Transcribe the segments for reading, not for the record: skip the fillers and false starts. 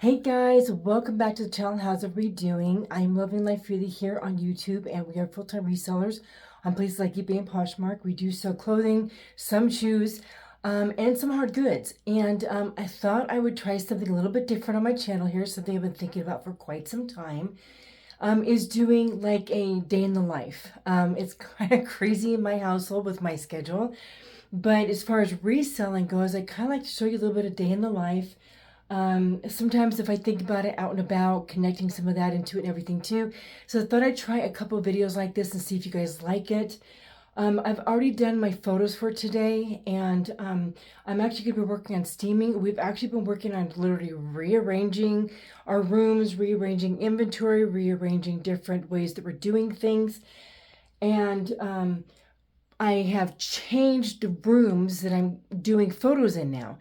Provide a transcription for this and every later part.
Hey guys, welcome back to the channel. How's everybody doing? I'm Loving Life Freely here on YouTube, and we are full-time resellers on places like eBay and Poshmark. We do sell clothing, some shoes, and some hard goods. And I thought I would try something a little bit different on my channel here, something I've been thinking about for quite some time, is doing like a day in the life. It's kind of crazy in my household with my schedule, but as far as reselling goes, I kind of like to show you a little bit of day in the life. Sometimes if I think about it out and about, connecting some of that into it and everything too. So I thought I'd try a couple of videos like this and see if you guys like it. I've already done my photos for today, and I'm actually going to be working on steaming. We've actually been working on literally rearranging our rooms, rearranging inventory, rearranging different ways that we're doing things. And I have changed the rooms that I'm doing photos in now.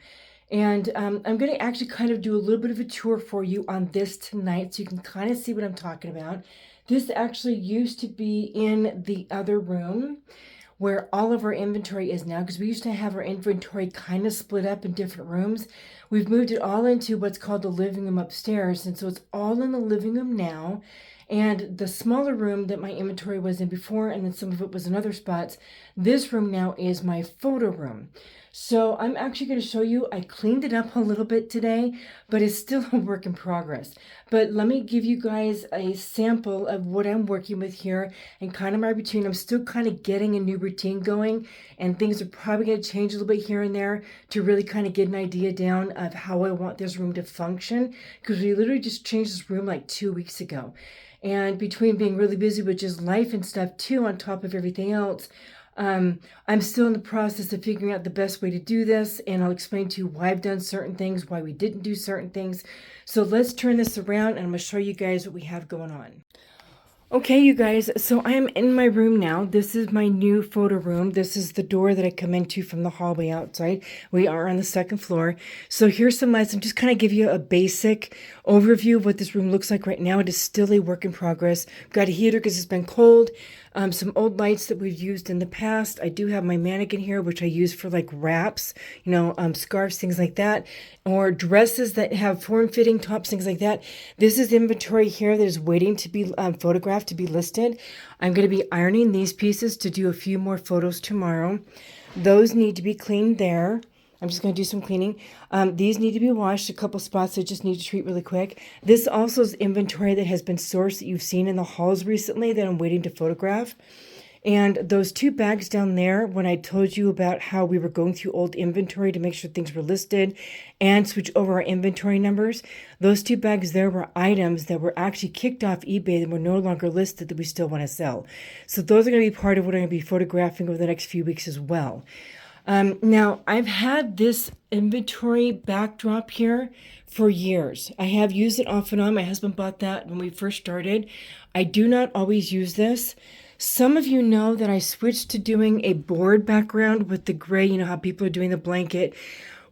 And I'm going to actually kind of do a little bit of a tour for you on this tonight so you can kind of see what I'm talking about. This actually used to be in the other room where all of our inventory is now, because we used to have our inventory kind of split up in different rooms. We've moved it all into what's called the living room upstairs, and so it's all in the living room now. And the smaller room that my inventory was in before, and then some of it was in other spots, this room now is my photo room. So I'm actually going to show you, I cleaned it up a little bit today, but it's still a work in progress. But let me give you guys a sample of what I'm working with here and kind of my routine. I'm still kind of getting a new routine going, and things are probably going to change a little bit here and there to really kind of get an idea down of how I want this room to function, because we literally just changed this room like 2 weeks ago. And between being really busy with just life and stuff too, on top of everything else, I'm still in the process of figuring out the best way to do this, and I'll explain to you why I've done certain things, why we didn't do certain things. So let's turn this around, and I'm going to show you guys what we have going on. Okay, you guys, so I am in my room now. This is my new photo room. This is the door that I come into from the hallway outside. We are on the second floor. So here's some lights. I'm just kind of give you a basic overview of what this room looks like right now. It is still a work in progress. I've got a heater because it's been cold. Some old lights that we've used in the past. I do have my mannequin here, which I use for like wraps, scarves, things like that, or dresses that have form-fitting tops, things like that. This is inventory here that is waiting to be photographed, to be listed. I'm going to be ironing these pieces to do a few more photos tomorrow. Those need to be cleaned there. I'm just going to do some cleaning. These need to be washed. A couple spots I just need to treat really quick. This also is inventory that has been sourced that you've seen in the hauls recently that I'm waiting to photograph. And those two bags down there, when I told you about how we were going through old inventory to make sure things were listed and switch over our inventory numbers, those two bags there were items that were actually kicked off eBay that were no longer listed that we still want to sell. So those are going to be part of what I'm going to be photographing over the next few weeks as well. Now, I've had this inventory backdrop here for years. I have used it off and on. My husband bought that when we first started. I do not always use this. Some of you know that I switched to doing a board background with the gray, you know how people are doing the blanket.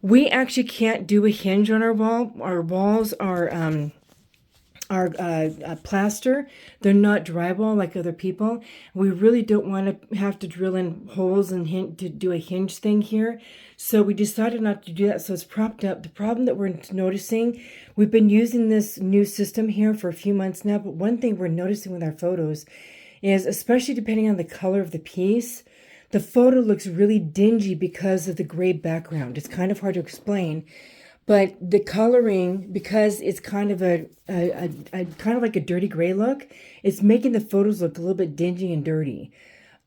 We actually can't do a hinge on our wall. Our walls are plaster. They're not drywall like other people. We really don't want to have to drill in holes and to do a hinge thing here. So we decided not to do that. So it's propped up. The problem that we're noticing, we've been using this new system here for a few months now, but one thing we're noticing with our photos is, especially depending on the color of the piece, the photo looks really dingy because of the gray background. It's kind of hard to explain. But the coloring, because it's kind of a kind of like a dirty gray look, it's making the photos look a little bit dingy and dirty,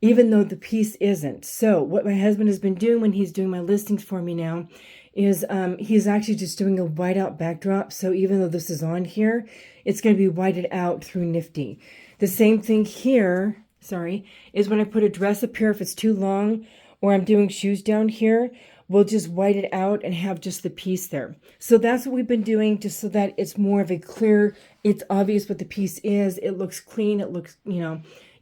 even though the piece isn't. So what my husband has been doing when he's doing my listings for me now is he's actually just doing a whiteout backdrop. So even though this is on here, it's going to be whited out through Nifty. The same thing here, is when I put a dress up here, if it's too long, or I'm doing shoes down here, we'll just white it out and have just the piece there. So that's what we've been doing, just so that it's more of a clear, it's obvious what the piece is. It looks clean. It looks,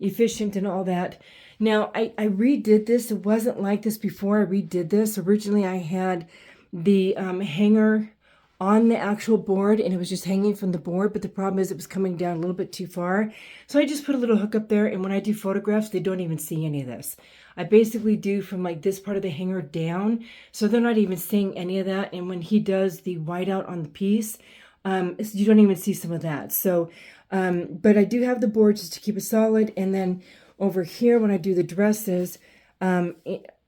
efficient and all that. Now, I redid this. It wasn't like this before I redid this. Originally, I had the hanger on the actual board, and it was just hanging from the board, but the problem is it was coming down a little bit too far. So I just put a little hook up there, and when I do photographs, they don't even see any of this. I basically do from like this part of the hanger down, so they're not even seeing any of that. And when he does the whiteout on the piece, So you don't even see some of that. So, but I do have the board just to keep it solid. And then over here, when I do the dresses,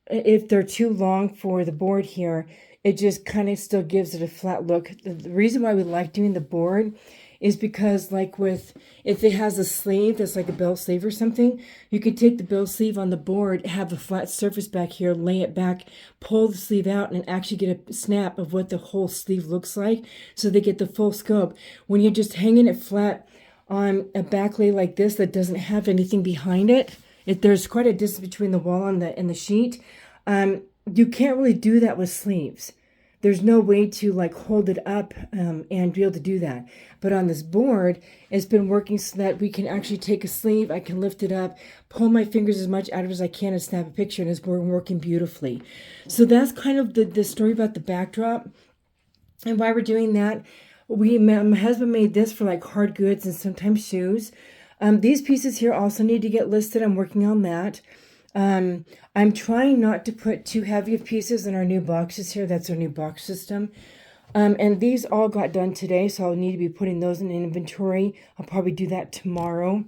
if they're too long for the board here, it just kind of still gives it a flat look. The reason why we like doing the board is because, like, if it has a sleeve that's like a bell sleeve or something, you can take the bell sleeve on the board, have a flat surface back here, lay it back, pull the sleeve out, and actually get a snap of what the whole sleeve looks like, so they get the full scope. When you're just hanging it flat on a back lay like this that doesn't have anything behind it, there's quite a distance between the wall and the sheet. You can't really do that with sleeves. There's no way to like hold it up and be able to do that. But on this board, it's been working so that we can actually take a sleeve, I can lift it up, pull my fingers as much out of it as I can and snap a picture, and it's working beautifully. So that's kind of the story about the backdrop and why we're doing that. My husband made this for like hard goods and sometimes shoes. These pieces here also need to get listed. I'm working on that. I'm trying not to put too heavy of pieces in our new boxes here. That's our new box system. And these all got done today, so I'll need to be putting those in inventory. I'll probably do that tomorrow.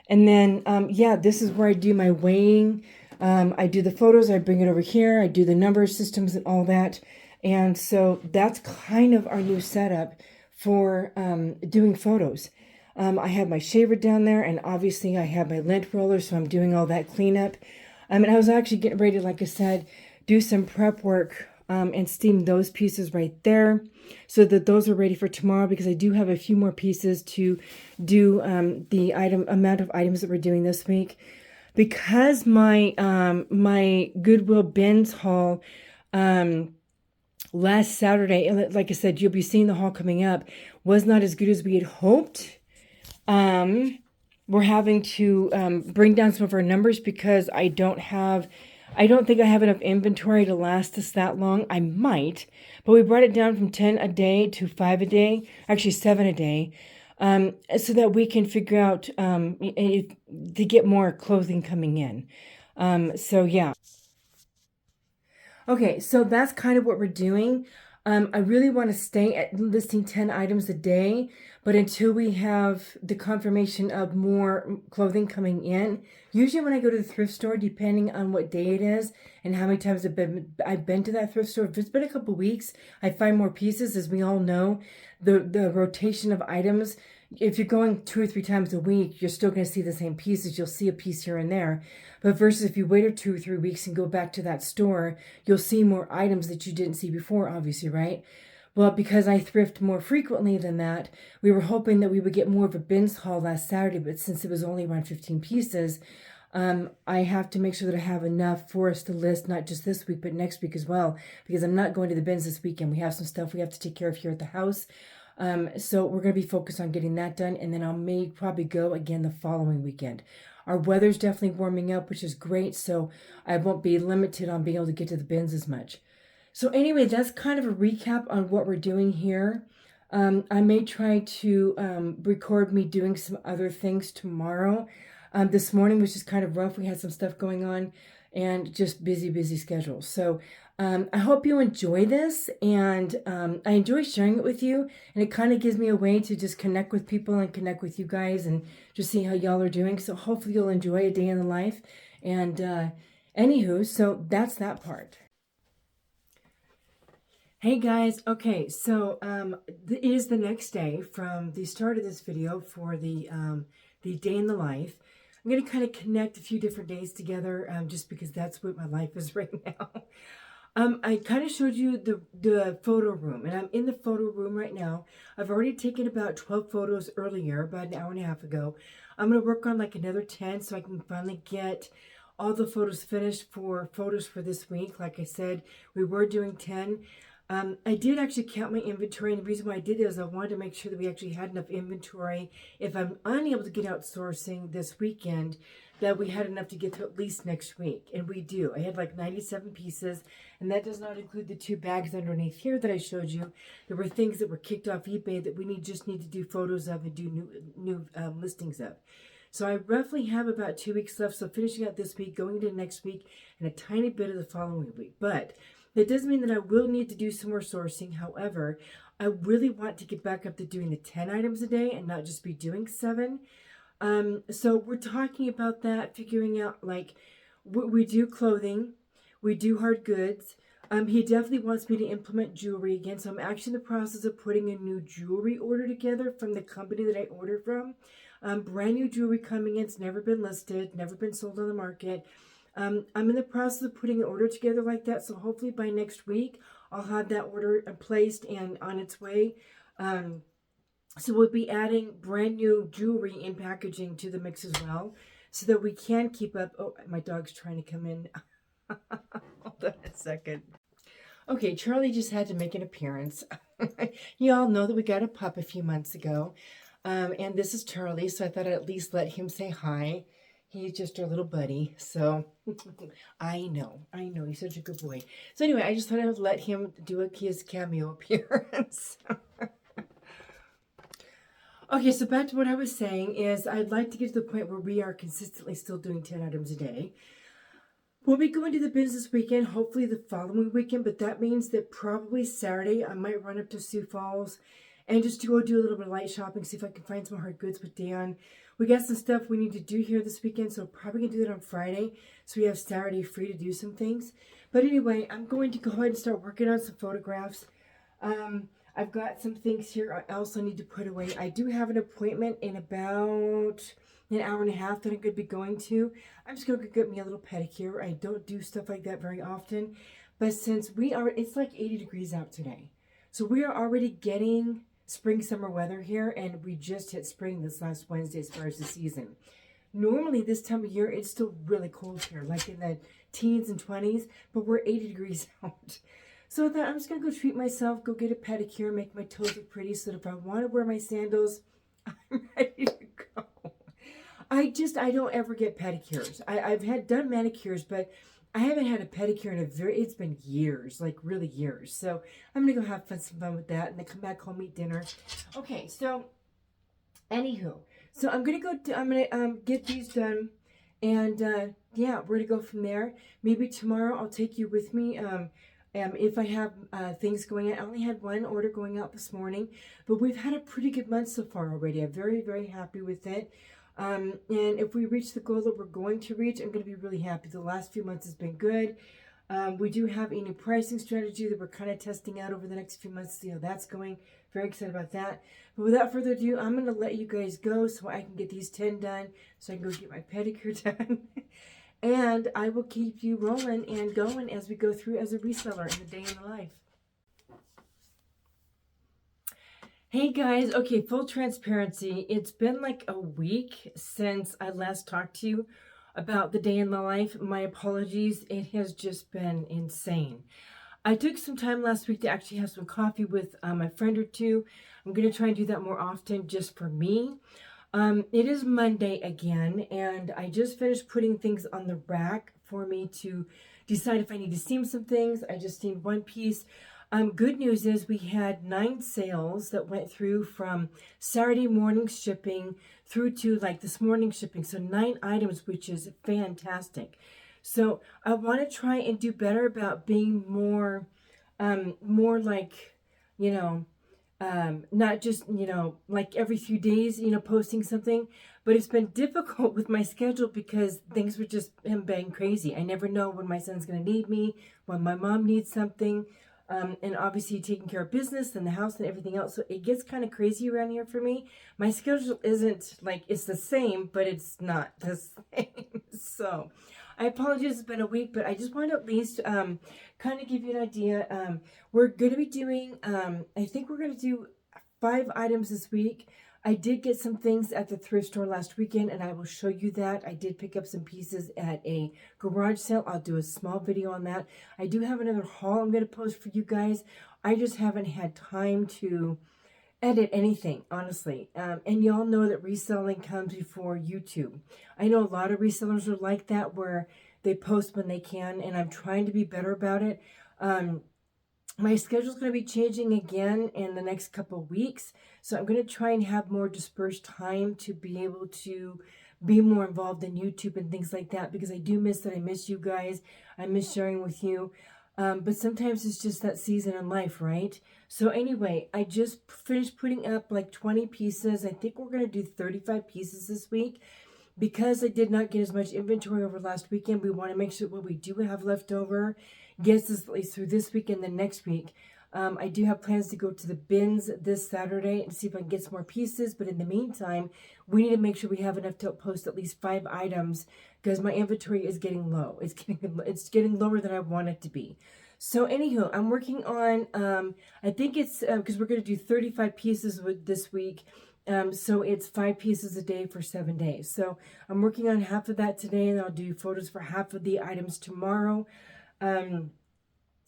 And then, yeah, this is where I do my weighing. I do the photos, I bring it over here, I do the number systems and all that. And so that's kind of our new setup for doing photos. I have my shaver down there, and obviously I have my lint roller, so I'm doing all that cleanup. And I was actually getting ready to, like I said, do some prep work and steam those pieces right there so that those are ready for tomorrow, because I do have a few more pieces to do the amount of items that we're doing this week. Because my my Goodwill bins haul last Saturday, like I said, you'll be seeing the haul coming up, was not as good as we had hoped. We're having to bring down some of our numbers because I don't think I have enough inventory to last us that long. I might, but we brought it down from 10 a day to 5 a day, actually 7 a day, so that we can figure out to get more clothing coming in. So yeah. Okay, so that's kind of what we're doing. I really want to stay at listing 10 items a day, but until we have the confirmation of more clothing coming in, usually when I go to the thrift store, depending on what day it is and how many times I've been to that thrift store, if it's been a couple weeks, I find more pieces. As we all know, the rotation of items, if you're going 2 or 3 times a week, you're still going to see the same pieces. You'll see a piece here and there. But versus if you wait 2 or 3 weeks and go back to that store, you'll see more items that you didn't see before, obviously, right? Well, because I thrift more frequently than that, we were hoping that we would get more of a bins haul last Saturday, but since it was only around 15 pieces, I have to make sure that I have enough for us to list, not just this week, but next week as well, because I'm not going to the bins this weekend. We have some stuff we have to take care of here at the house. So we're going to be focused on getting that done, and then I may probably go again the following weekend. Our weather's definitely warming up, which is great, so I won't be limited on being able to get to the bins as much. So anyway, that's kind of a recap on what we're doing here. I may try to record me doing some other things tomorrow. This morning was just kind of rough. We had some stuff going on and just busy schedule. So I hope you enjoy this, and I enjoy sharing it with you, and it kind of gives me a way to just connect with people and connect with you guys and just see how y'all are doing. So hopefully you'll enjoy a day in the life. And anywho, so that's that part. Hey guys, okay, so it is the next day from the start of this video for the day in the life. I'm going to kind of connect a few different days together just because that's what my life is right now. I kind of showed you the photo room, and I'm in the photo room right now. I've already taken about 12 photos earlier, about an hour and a half ago. I'm going to work on like another 10 so I can finally get all the photos finished for photos for this week. Like I said, we were doing 10. I did actually count my inventory, and the reason why I did is I wanted to make sure that we actually had enough inventory if I'm unable to get outsourcing this weekend, that we had enough to get to at least next week. And we do. I had like 97 pieces, and that does not include the 2 bags underneath here that I showed you. There were things that were kicked off eBay that we just need to do photos of and do new listings of. So I roughly have about 2 weeks left, so finishing out this week, going into next week, and a tiny bit of the following week. But that doesn't mean that I will need to do some more sourcing. However, I really want to get back up to doing the 10 items a day and not just be doing 7. So we're talking about that, figuring out like we do clothing, we do hard goods. He definitely wants me to implement jewelry again, so I'm actually in the process of putting a new jewelry order together from the company that I ordered from. Brand new jewelry coming in. It's never been listed, never been sold on the market. I'm in the process of putting an order together like that, so hopefully by next week I'll have that order placed and on its way. So we'll be adding brand new jewelry and packaging to the mix as well, so that we can keep up. Oh, my dog's trying to come in. Hold on a second. Okay, Charlie just had to make an appearance. You all know that we got a pup a few months ago. And this is Charlie, so I thought I'd at least let him say hi. He's just our little buddy, so I know, he's such a good boy. So anyway, I just thought I would let him do his cameo appearance. Okay, so back to what I was saying is I'd like to get to the point where we are consistently still doing 10 items a day. We'll be going to the business weekend, hopefully the following weekend, but that means that probably Saturday I might run up to Sioux Falls and just to go do a little bit of light shopping, see if I can find some hard goods with Dan. We got some stuff we need to do here this weekend, so probably going to do that on Friday, so we have Saturday free to do some things. But anyway, I'm going to go ahead and start working on some photographs. I've got some things here I also need to put away. I do have an appointment in about an hour and a half that I'm going to be going to. I'm just going to get me a little pedicure. I don't do stuff like that very often. But since it's like 80 degrees out today. So we are already getting spring, summer weather here. And we just hit spring this last Wednesday as far as the season. Normally this time of year, it's still really cold here. Like in the teens and 20s. But we're 80 degrees out. So that I'm just going to go treat myself, go get a pedicure, make my toes look pretty so that if I want to wear my sandals, I'm ready to go. I don't ever get pedicures. I've done manicures, but I haven't had a pedicure in it's been years, like really years. So I'm going to go have some fun with that and then come back home, eat dinner. Okay, so anywho, so I'm going to get these done and yeah, we're going to go from there. Maybe tomorrow I'll take you with me. If I have things going out, I only had one order going out this morning, but we've had a pretty good month so far already. I'm very, very happy with it. And if we reach the goal that we're going to reach, I'm going to be really happy. The last few months has been good. We do have a new pricing strategy that we're kind of testing out over the next few months to see how that's going. Very excited about that. But without further ado, I'm going to let you guys go so I can get these 10 done, so I can go get my pedicure done. And I will keep you rolling and going as we go through as a reseller in the day in the life. Hey guys, okay, full transparency. It's been like a week since I last talked to you about the day in the life. My apologies. It has just been insane. I took some time last week to actually have some coffee with my friend or two. I'm going to try and do that more often just for me. It is Monday again, and I just finished putting things on the rack for me to decide if I need to steam some things. I just steamed one piece. Good news is we had 9 sales that went through from Saturday morning shipping through to like this morning shipping. So 9 items, which is fantastic. So I want to try and do better about being more like, not just, like every few days, posting something, but it's been difficult with my schedule because things were just been crazy. I never know when my son's going to need me, when my mom needs something. And obviously taking care of business and the house and everything else. So it gets kind of crazy around here for me. My schedule isn't like, it's the same, but it's not the same. So I apologize, it's been a week, but I just want to at least kind of give you an idea. We're going to be doing, I think we're going to do 5 items this week. I did get some things at the thrift store last weekend, and I will show you that. I did pick up some pieces at a garage sale. I'll do a small video on that. I do have another haul I'm going to post for you guys. I just haven't had time to edit anything, honestly. And y'all know that reselling comes before YouTube. I know a lot of resellers are like that, where they post when they can, and I'm trying to be better about it. My schedule's going to be changing again in the next couple of weeks. So I'm going to try and have more dispersed time to be able to be more involved in YouTube and things like that, because I do miss that. I miss you guys. I miss sharing with you. But sometimes it's just that season in life, right? So anyway, I just finished putting up like 20 pieces. I think we're going to do 35 pieces this week. Because I did not get as much inventory over last weekend, we want to make sure what we do have left over gets us at least through this week and the next week. I do have plans to go to the bins this Saturday and see if I can get some more pieces. But in the meantime, we need to make sure we have enough to post at least 5 items because my inventory is getting low. It's getting lower than I want it to be. So anywho, I'm working on, I think it's, because we're going to do 35 pieces with this week. So it's 5 pieces a day for 7 days. So I'm working on half of that today, and I'll do photos for half of the items tomorrow.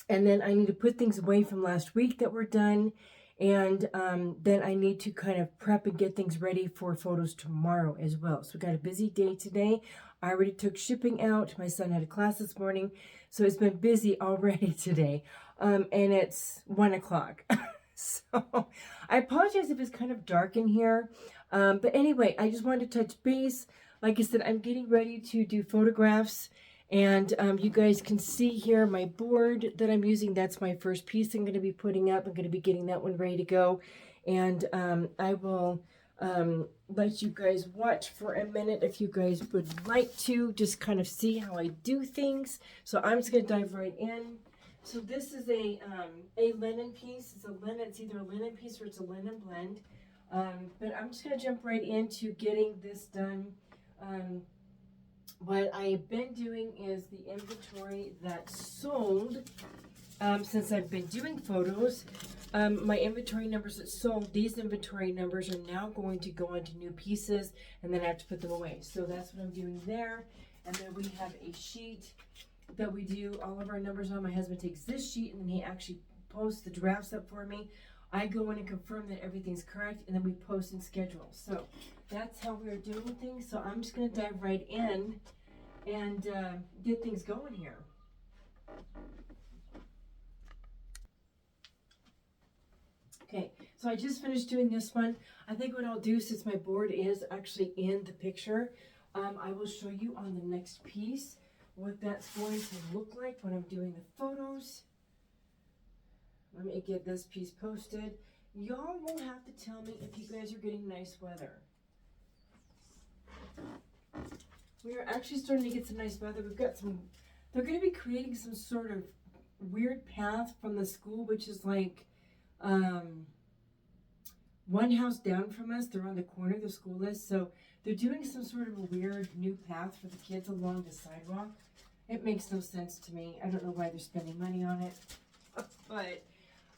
And then I need to put things away from last week that were done. And then I need to kind of prep and get things ready for photos tomorrow as well. So we got a busy day today. I already took shipping out. My son had a class this morning. So it's been busy already today. And it's 1 o'clock. So I apologize if it's kind of dark in here. But anyway, I just wanted to touch base. Like I said, I'm getting ready to do photographs. And you guys can see here my board that I'm using. That's my first piece I'm going to be putting up. I'm going to be getting that one ready to go. And I will let you guys watch for a minute if you guys would like to just kind of see how I do things. So I'm just going to dive right in. So this is a linen piece. It's either a linen piece or it's a linen blend. But I'm just going to jump right into getting this done. What I've been doing is the inventory that's sold since I've been doing photos. My inventory numbers that sold, these inventory numbers are now going to go into new pieces, and then I have to put them away. So that's what I'm doing there. And then we have a sheet that we do all of our numbers on. My husband takes this sheet and then he actually posts the drafts up for me. I go in and confirm that everything's correct, and then we post and schedule. So that's how we're doing things. So I'm just going to dive right in and get things going here. Okay, so I just finished doing this one. I think what I'll do, since my board is actually in the picture, I will show you on the next piece what that's going to look like when I'm doing the photos. Let me get this piece posted. Y'all will have to tell me if you guys are getting nice weather. We are actually starting to get some nice weather. We've got some, they're going to be creating some sort of weird path from the school, which is like one house down from us. They're on the corner, the school is. So they're doing some sort of a weird new path for the kids along the sidewalk. It makes no sense to me. I don't know why they're spending money on it. But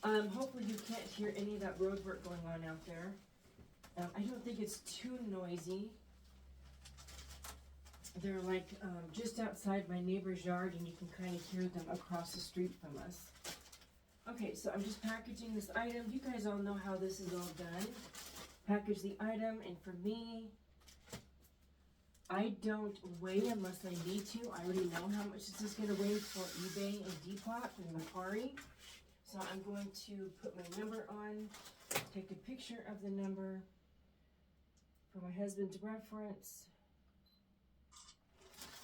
hopefully you can't hear any of that road work going on out there. I don't think it's too noisy. They're like just outside my neighbor's yard, and you can kind of hear them across the street from us. Okay, so I'm just packaging this item. You guys all know how this is all done. Package the item, and for me, I don't weigh unless I need to. I already know how much this is going to weigh for eBay and Depop and Macari. So I'm going to put my number on, take a picture of the number for my husband's reference.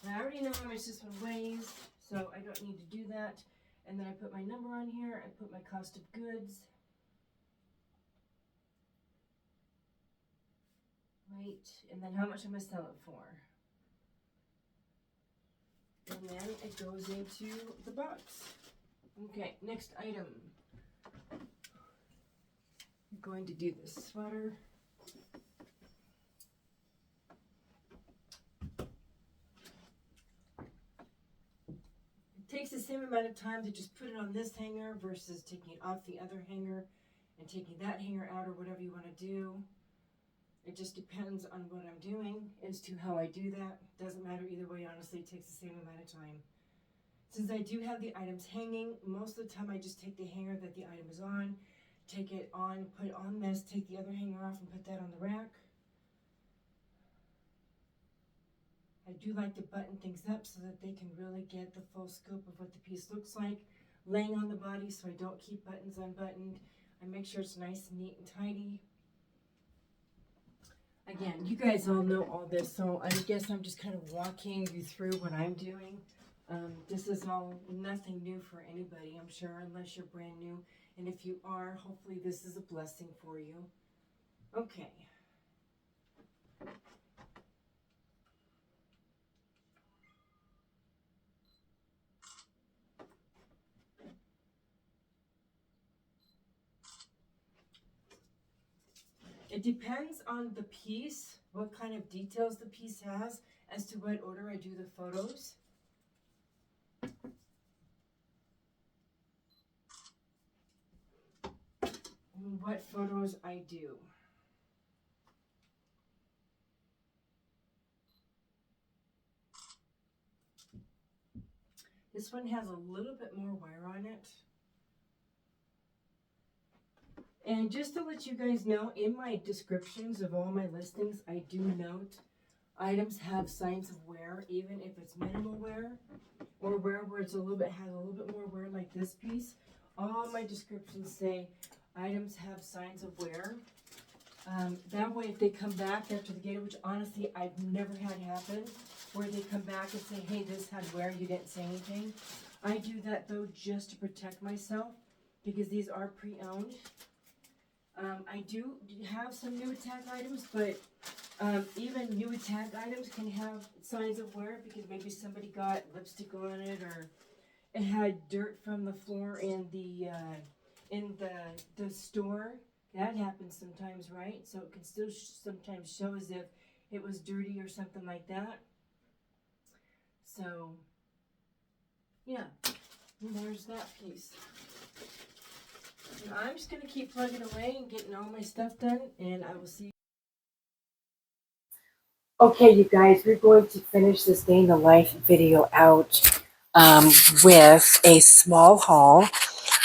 I already know how much this one weighs, so I don't need to do that. And then I put my number on here, I put my cost of goods. Right, and then how much I'm going to sell it for. And then it goes into the box. Okay, next item. I'm going to do this sweater. Takes the same amount of time to just put it on this hanger versus taking it off the other hanger and taking that hanger out, or whatever you want to do. It just depends on what I'm doing as to how I do that. Doesn't matter either way, honestly. It takes the same amount of time. Since I do have the items hanging, most of the time I just take the hanger that the item is on, take it on, put it on this, take the other hanger off and put that on the rack. I do like to button things up so that they can really get the full scope of what the piece looks like laying on the body, so I don't keep buttons unbuttoned. I make sure it's nice and neat and tidy. Again, you guys all know all this, so I guess I'm just kind of walking you through what I'm doing. This is all nothing new for anybody, I'm sure, unless you're brand new. And if you are, hopefully this is a blessing for you. Okay. It depends on the piece, what kind of details the piece has, as to what order I do the photos. And what photos I do. This one has a little bit more wear on it. And just to let you guys know, in my descriptions of all my listings, I do note items have signs of wear, even if it's minimal wear or wear where it's has a little bit more wear, like this piece. All my descriptions say items have signs of wear. That way, if they come back after the get it, which honestly I've never had happen, where they come back and say, hey, this had wear, you didn't say anything. I do that though just to protect myself, because these are pre-owned. I do have some new attack items, but even new attack items can have signs of wear, because maybe somebody got lipstick on it, or it had dirt from the floor in the store. That happens sometimes, right? So it can still sometimes show as if it was dirty or something like that. So yeah, and there's that piece. And I'm just gonna keep plugging away and getting all my stuff done, and I will see you. Okay, you guys, we're going to finish this day in the life video out with a small haul.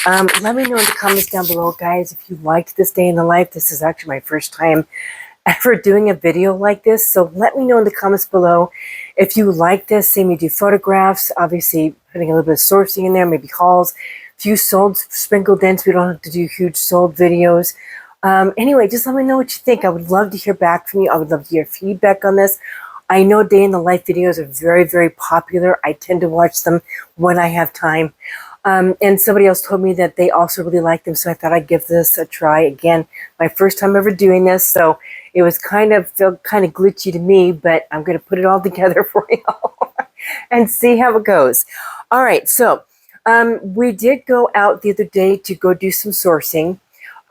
Let me know in the comments down below, guys, if you liked this day in the life. This is actually my first time ever doing a video like this, so let me know in the comments below if you like this. See me do photographs, obviously putting a little bit of sourcing in there, maybe hauls, a few sold sprinkled in, so we don't have to do huge sold videos. Anyway, just let me know what you think. I would love to hear back from you. I would love to hear feedback on this. I know day in the life videos are very, very popular. I tend to watch them when I have time. And somebody else told me that they also really like them, so I thought I'd give this a try. Again, my first time ever doing this, so it was felt kind of glitchy to me, but I'm going to put it all together for you and see how it goes. All right, so we did go out the other day to go do some sourcing.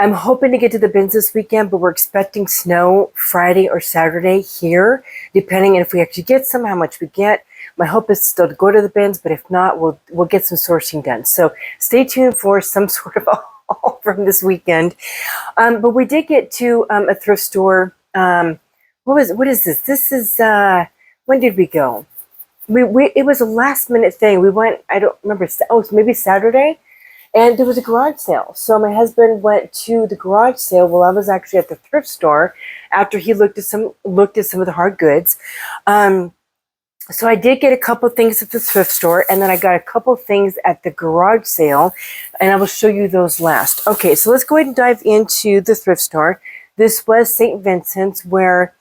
I'm hoping to get to the bins this weekend, but we're expecting snow Friday or Saturday here, depending on if we actually get some, how much we get. My hope is still to go to the bins, but if not, we'll get some sourcing done. So stay tuned for some sort of a haul from this weekend. But we did get to a thrift store. What is this? This is when did we go? It was a last minute thing. We went. I don't remember. Oh, maybe Saturday. And there was a garage sale. So my husband went to the garage sale while I was actually at the thrift store after he looked at some of the hard goods. So I did get a couple things at the thrift store, and then I got a couple things at the garage sale, and I will show you those last. Okay, so let's go ahead and dive into the thrift store. This was St. Vincent's, where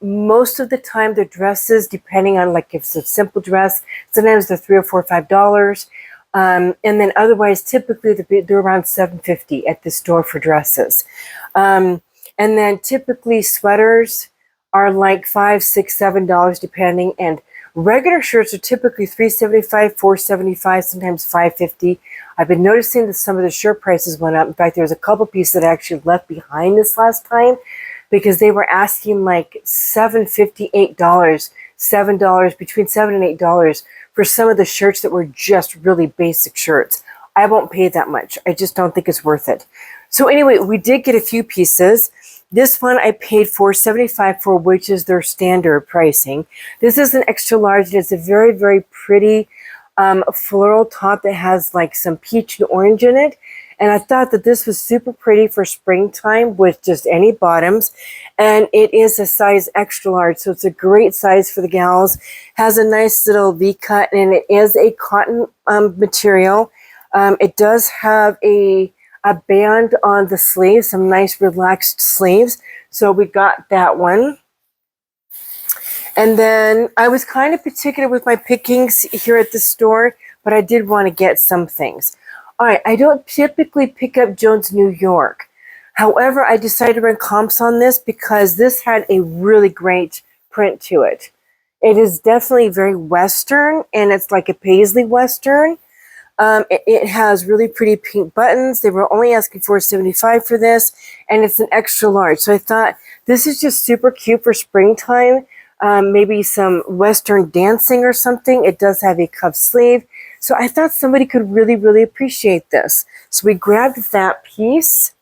most of the time the dresses, depending on like if it's a simple dress, sometimes they're $3 or $4 or $5. And then otherwise, typically they're around $7.50 at the store for dresses. And then typically sweaters are like $5, $6, $7 depending. And regular shirts are typically $3.75, $4.75, sometimes $5.50. I've been noticing that some of the shirt prices went up. In fact, there's a couple pieces that I actually left behind this last time because they were asking like $7.50, $8, $7, between $7 and $8 for some of the shirts that were just really basic shirts. I won't pay that much. I just don't think it's worth it. So anyway, we did get a few pieces. This one I paid $4.75 for, which is their standard pricing. This is an extra large, and it's a very, very pretty floral top that has like some peach and orange in it. And I thought that this was super pretty for springtime with just any bottoms. And it is a size extra large, so it's a great size for the gals. Has a nice little V-cut, and it is a cotton material. It does have a band on the sleeves, some nice relaxed sleeves. So we got that one. And then I was kind of particular with my pickings here at the store, but I did want to get some things. All right, I don't typically pick up Jones New York. However, I decided to run comps on this because this had a really great print to it. It is definitely very Western, and it's like a paisley Western. It has really pretty pink buttons. They were only asking $4.75 for this, and it's an extra large. So I thought this is just super cute for springtime. Maybe some Western dancing or something. It does have a cuff sleeve. So I thought somebody could really, really appreciate this. So we grabbed that piece.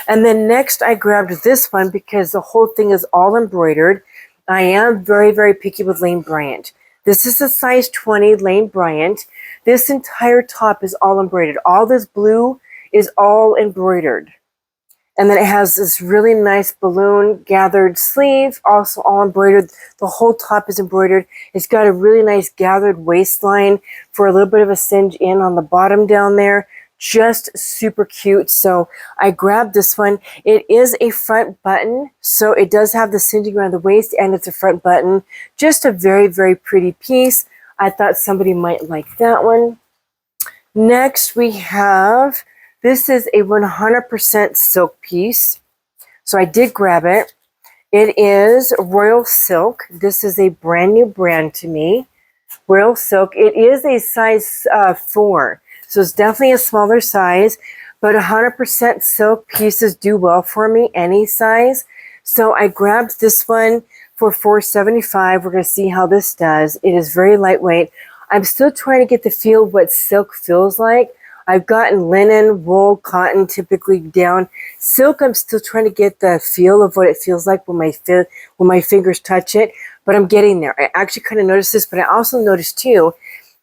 And then next I grabbed this one because the whole thing is all embroidered. I am very, very picky with Lane Bryant. This is a size 20 Lane Bryant. This entire top is all embroidered. All this blue is all embroidered. And then it has this really nice balloon gathered sleeve, also all embroidered. The whole top is embroidered. It's got a really nice gathered waistline for a little bit of a cinch in on the bottom down there. Just super cute. So I grabbed this one. It is a front button, so it does have the cinching around the waist, and it's a front button. Just a very, very pretty piece. I thought somebody might like that one. Next we have, this is a 100% silk piece. So I did grab it. It is Royal Silk. This is a brand new brand to me. Royal Silk. It is a size 4. So it's definitely a smaller size, but 100% silk pieces do well for me, any size. So I grabbed this one for $4.75. We're going to see how this does. It is very lightweight. I'm still trying to get the feel of what silk feels like. I've gotten linen, wool, cotton typically down. Silk, I'm still trying to get the feel of what it feels like when my fingers touch it, but I'm getting there. I actually kind of noticed this, but I also noticed too,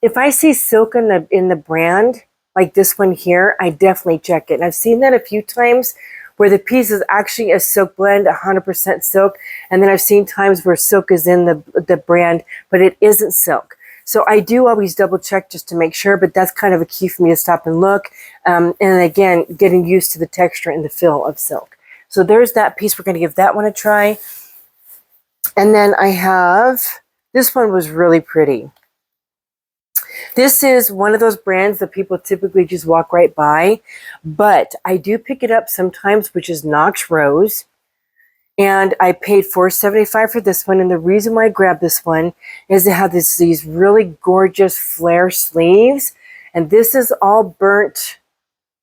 if I see silk in the brand, like this one here, I definitely check it. And I've seen that a few times where the piece is actually a silk blend, 100% silk. And then I've seen times where silk is in the brand, but it isn't silk. So I do always double check just to make sure, but that's kind of a key for me to stop and look. And again, getting used to the texture and the feel of silk. So there's that piece. We're going to give that one a try. And then I have, this one was really pretty. This is one of those brands that people typically just walk right by, but I do pick it up sometimes, which is Knox Rose. And I paid $4.75 for this one. And the reason why I grabbed this one is it had these really gorgeous flare sleeves. And this is all burnt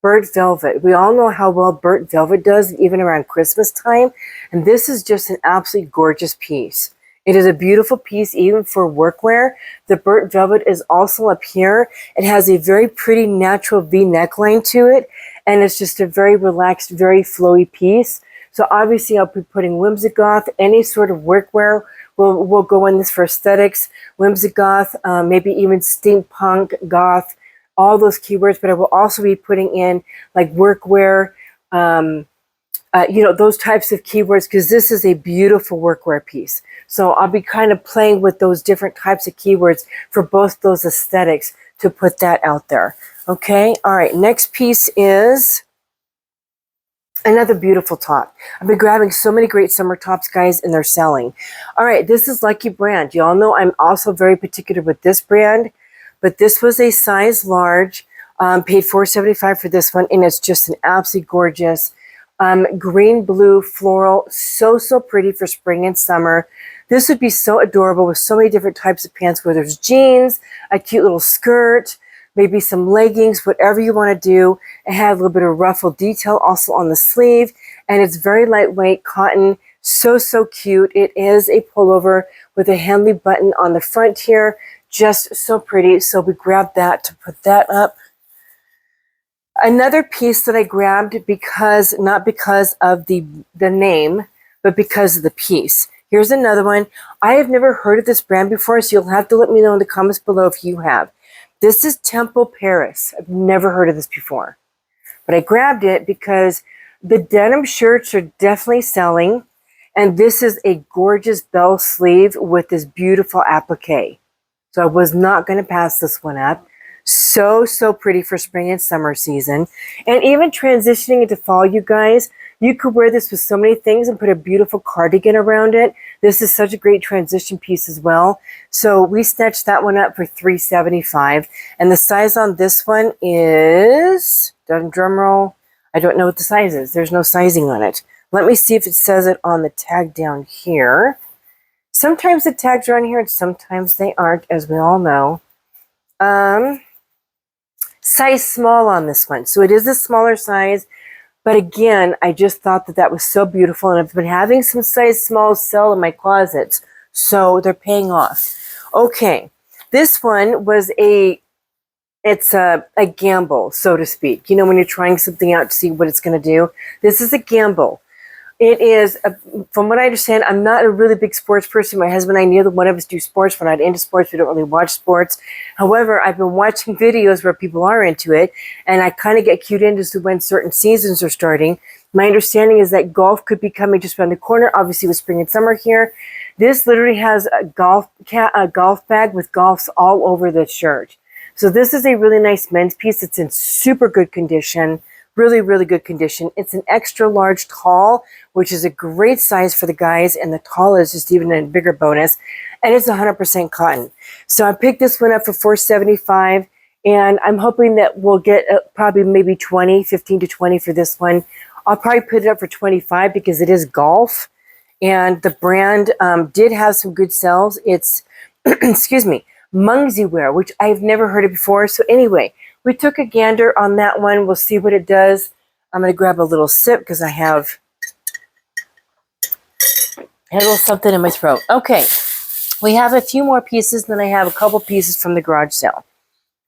velvet. We all know how well burnt velvet does, even around Christmas time. And this is just an absolutely gorgeous piece. It is a beautiful piece, even for workwear. The burnt velvet is also up here. It has a very pretty natural V neckline to it. And it's just a very relaxed, very flowy piece. So obviously I'll be putting whimsigoth, any sort of workwear will go in this for aesthetics. Whimsigoth, maybe even steampunk, goth, all those keywords. But I will also be putting in like workwear, those types of keywords, because this is a beautiful workwear piece. So I'll be kind of playing with those different types of keywords for both those aesthetics to put that out there. Okay, all right, next piece is another beautiful top. I've been grabbing so many great summer tops, guys, and they're selling. All right, this is Lucky Brand. Y'all know I'm also very particular with this brand, but this was a size large, paid $4.75 for this one, and it's just an absolutely gorgeous green, blue, floral, so pretty for spring and summer. This would be so adorable with so many different types of pants, whether it's jeans, a cute little skirt, maybe some leggings, whatever you want to do. It has a little bit of ruffle detail also on the sleeve, and it's very lightweight cotton, so cute. It is a pullover with a Henley button on the front here, just so pretty. So we grabbed that to put that up. Another piece that I grabbed not because of the name, but because of the piece. Here's another one. I have never heard of this brand before, so you'll have to let me know in the comments below if you have. This is Temple Paris. I've never heard of this before, but I grabbed it because the denim shirts are definitely selling, and this is a gorgeous bell sleeve with this beautiful applique. So I was not going to pass this one up. So pretty for spring and summer season. And even transitioning into fall, you guys, you could wear this with so many things and put a beautiful cardigan around it. This is such a great transition piece as well. So we snatched that one up for $3.75. And the size on this one is, drum roll, I don't know what the size is. There's no sizing on it. Let me see if it says it on the tag down here. Sometimes the tags are on here and sometimes they aren't, as we all know. Size small on this one. So it is a smaller size. But again, I just thought that that was so beautiful. And I've been having some size small sell in my closets. So they're paying off. Okay. This one was it's a gamble, so to speak. You know, when you're trying something out to see what it's going to do. This is a gamble. It is, from what I understand, I'm not a really big sports person. My husband and I, neither one of us do sports. We're not into sports. We don't really watch sports. However, I've been watching videos where people are into it, and I kind of get cued in as to when certain seasons are starting. My understanding is that golf could be coming just around the corner, obviously with spring and summer here. This literally has a golf bag with golfs all over the shirt. So this is a really nice men's piece. It's in super good condition. Really, really good condition. It's an extra large tall, which is a great size for the guys, and the tall is just even a bigger bonus. And it's 100% cotton. So I picked this one up for $4.75, and I'm hoping that we'll get probably maybe 15 to 20 for this one. I'll probably put it up for 25 because it is golf, and the brand did have some good sales. It's, excuse me, Mungsy Wear, which I've never heard of before. So anyway, we took a gander on that one. We'll see what it does. I'm going to grab a little sip because I have a little something in my throat. Okay, we have a few more pieces, then I have a couple pieces from the garage sale.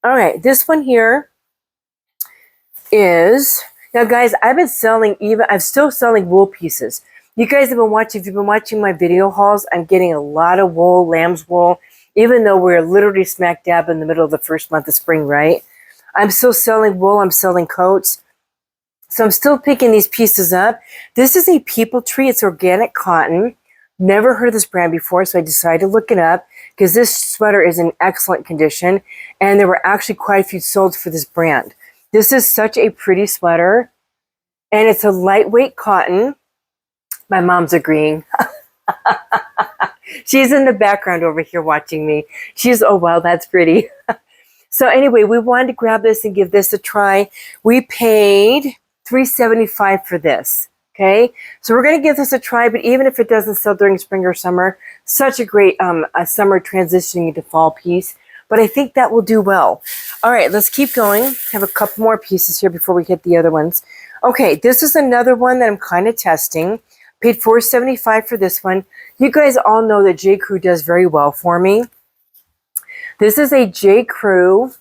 All right, this one here is, now guys, I'm still selling wool pieces. You guys have been watching, if you've been watching my video hauls, I'm getting a lot of wool, lamb's wool, even though we're literally smack dab in the middle of the first month of spring, right? I'm still selling wool. I'm selling coats. So I'm still picking these pieces up. This is a People Tree. It's organic cotton. Never heard of this brand before, so I decided to look it up because this sweater is in excellent condition, and there were actually quite a few sold for this brand. This is such a pretty sweater, and it's a lightweight cotton. My mom's agreeing. She's in the background over here watching me. She's, oh, wow, that's pretty. So anyway, we wanted to grab this and give this a try. We paid $3.75 for this, okay? So we're going to give this a try, but even if it doesn't sell during spring or summer, such a great a summer transitioning into fall piece. But I think that will do well. All right, let's keep going. Have a couple more pieces here before we hit the other ones. Okay, this is another one that I'm kind of testing. Paid $4.75 for this one. You guys all know that J. Crew does very well for me. This is a J. Crew,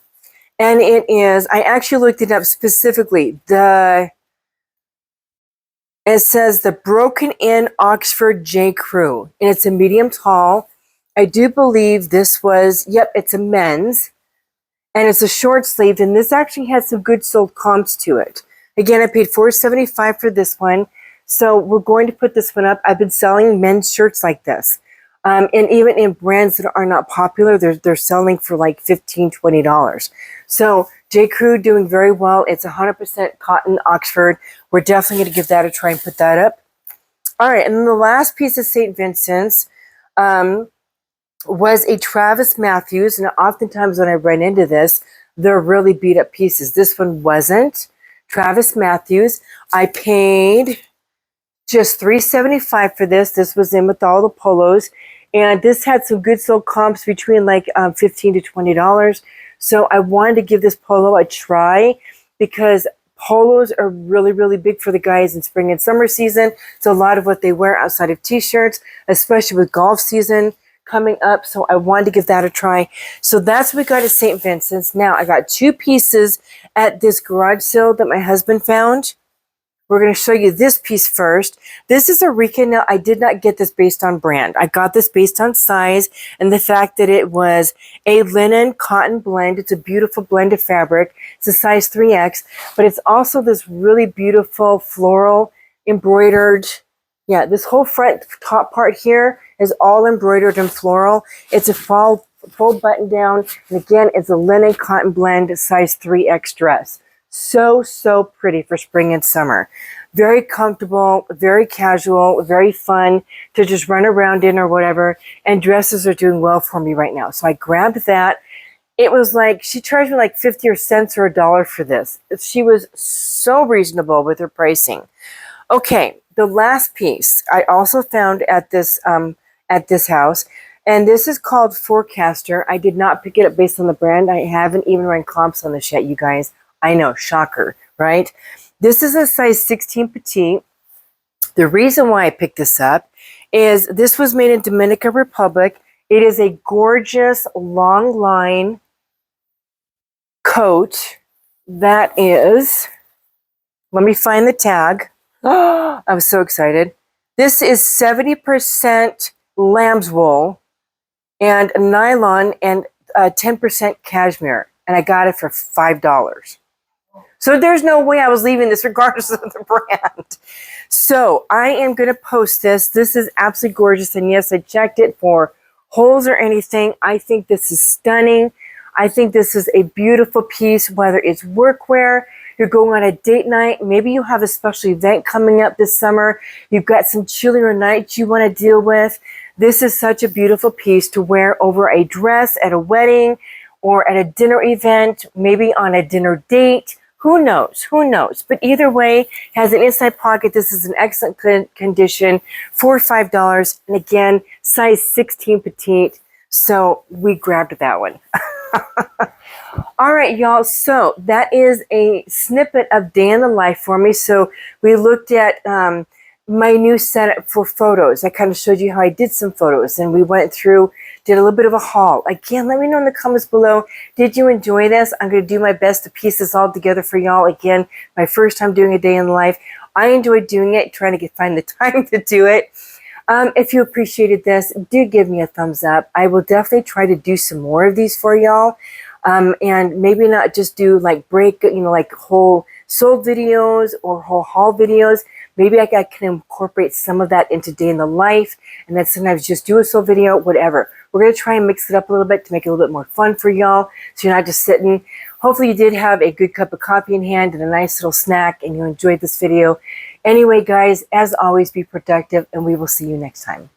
and it is, I actually looked it up specifically. It says the Broken In Oxford J. Crew, and it's a medium tall. I do believe this was, yep, it's a men's, and it's a short sleeved, and this actually has some good sold comps to it. Again, I paid $4.75 for this one, so we're going to put this one up. I've been selling men's shirts like this. And even in brands that are not popular, they're selling for like $15, $20. So J. Crew doing very well. It's 100% cotton Oxford. We're definitely going to give that a try and put that up. All right, and then the last piece of St. Vincent's was a Travis Matthews. And oftentimes when I run into this, they're really beat up pieces. This one wasn't. Travis Matthews. I paid just $3.75 for this. This was in with all the polos. And this had some good sold comps between like $15 to $20. So I wanted to give this polo a try because polos are really, really big for the guys in spring and summer season. It's a lot of what they wear outside of t-shirts, especially with golf season coming up. So I wanted to give that a try. So that's what we got at St. Vincent's. Now I got two pieces at this garage sale that my husband found. We're going to show you this piece first. This is a Rika. Now, I did not get this based on brand. I got this based on size and the fact that it was a linen cotton blend. It's a beautiful blend of fabric. It's a size 3X, but it's also this really beautiful floral embroidered. Yeah, this whole front top part here is all embroidered in floral. It's a full button down. And again, it's a linen cotton blend size 3X dress. So pretty for spring and summer. Very comfortable, very casual, very fun to just run around in or whatever. And dresses are doing well for me right now. So I grabbed that. It was like, she charged me like 50 cents or $1 for this. She was so reasonable with her pricing. Okay, the last piece I also found at this house, and this is called Forecaster. I did not pick it up based on the brand. I haven't even run comps on this yet, you guys. I know, shocker, right? This is a size 16 petite. The reason why I picked this up is this was made in Dominican Republic. It is a gorgeous long line coat that is, let me find the tag. Oh, I'm so excited. This is 70% lamb's wool and nylon and 10% cashmere. And I got it for $5. So there's no way I was leaving this regardless of the brand. So I am going to post this. This is absolutely gorgeous. And yes, I checked it for holes or anything. I think this is stunning. I think this is a beautiful piece, whether it's workwear, you're going on a date night, maybe you have a special event coming up this summer, you've got some chillier nights you want to deal with. This is such a beautiful piece to wear over a dress at a wedding or at a dinner event, maybe on a dinner date. Who knows? Who knows? But either way, has an inside pocket. This is an excellent condition for $5. And again, size 16 petite. So we grabbed that one. All right, y'all. So that is a snippet of day in the life for me. So we looked at my new setup for photos. I kind of showed you how I did some photos, and we went through, did a little bit of a haul. Again, let me know in the comments below. Did you enjoy this? I'm going to do my best to piece this all together for y'all. Again, my first time doing a day in the life. I enjoyed doing it, trying to find the time to do it. If you appreciated this, do give me a thumbs up. I will definitely try to do some more of these for y'all. And maybe not just do like like whole sold videos or whole haul videos. Maybe I can incorporate some of that into day in the life, and then sometimes just do a sold video, whatever. We're going to try and mix it up a little bit to make it a little bit more fun for y'all, so you're not just sitting. Hopefully you did have a good cup of coffee in hand and a nice little snack, and you enjoyed this video. Anyway, guys, as always, be productive, and we will see you next time.